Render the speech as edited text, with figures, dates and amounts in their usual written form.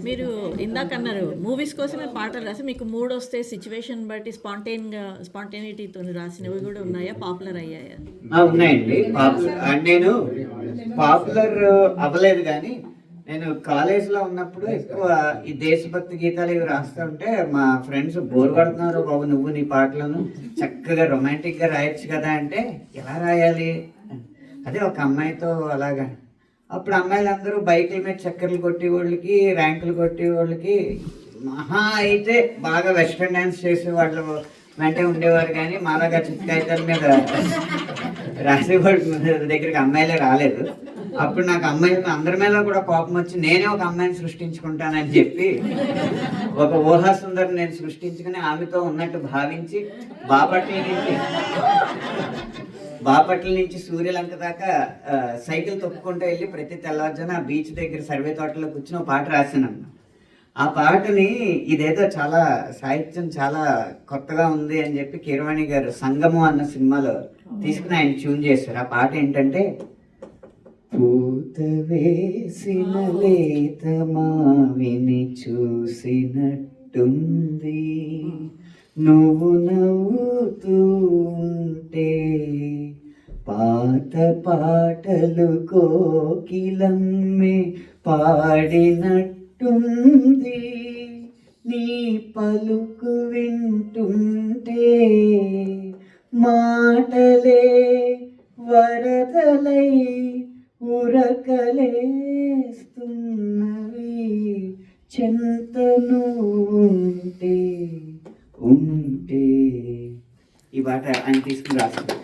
మీరు ఇందాక అన్నారు మూవీస్ కోసమే పాటలు రాసి మీకు మూడ్ వస్తే సిచ్యువేషన్ బట్టి స్పాంటేనిటీతో రాసినవి కూడా ఉన్నాయా? పాపులర్ అయ్యాయా? ఉన్నాయండి. నేను పాపులర్ అవ్వలేదు, కానీ నేను కాలేజ్లో ఉన్నప్పుడు ఎక్కువ ఈ దేశభక్తి గీతాలు ఇవి రాస్తూ ఉంటే మా ఫ్రెండ్స్ బోర్ పడుతున్నారు బాబు, నువ్వు నీ పాటలను చక్కగా రొమాంటిక్గా రాయొచ్చు కదా అంటే, ఎలా రాయాలి అదే ఒక అమ్మాయితో అలాగా. అప్పుడు అమ్మాయిలందరూ బైకుల మీద చక్కర్లు కొట్టే వాళ్ళకి, ర్యాంకులు కొట్టే వాళ్ళకి, మహా అయితే బాగా వెస్ట్రన్ డ్యాన్స్ చేసే వాళ్ళు వెంటే ఉండేవారు, కానీ మాలాగా చిత్కాయితల మీద రాసేవాళ్ళ దగ్గరికి అమ్మాయిలే రాలేదు. అప్పుడు నాకు అమ్మాయిలు అందరి మీద కూడా కోపం వచ్చి నేనే ఒక అమ్మాయిని సృష్టించుకుంటానని చెప్పి ఒక ఊహాసుందరిని నేను సృష్టించుకుని ఆమెతో ఉన్నట్టు భావించి బాపట్ల నుంచి సూర్యలంక దాకా సైకిల్ తొక్కుకుంటూ వెళ్ళి ప్రతి తెల్లవారుజామున ఆ బీచ్ దగ్గర సర్వే తోటలో కూర్చుని ఒక పాట రాశాను. ఆ పాటని ఇదేదో చాలా సాహిత్యం చాలా కొత్తగా ఉంది అని చెప్పి కీరవాణి గారు సంగమం అన్న సినిమాలో తీసుకుని ఆయన ట్యూన్ చేశారు. ఆ పాట ఏంటంటే, పూత వేసిన లేత మావిని చూసినట్టుంది, నువ్వు నవ్వుతూ ఉంటే పాత పాటలు కోకిలమ్మే పాడినట్టుంది, నీ పలుకు వింటుంటే మాటలే వరదలై ఉరకలేస్తున్నవి, చెంతను ఉంటే ఈ పాట ఆయన తీసుకుని రాస్తారు.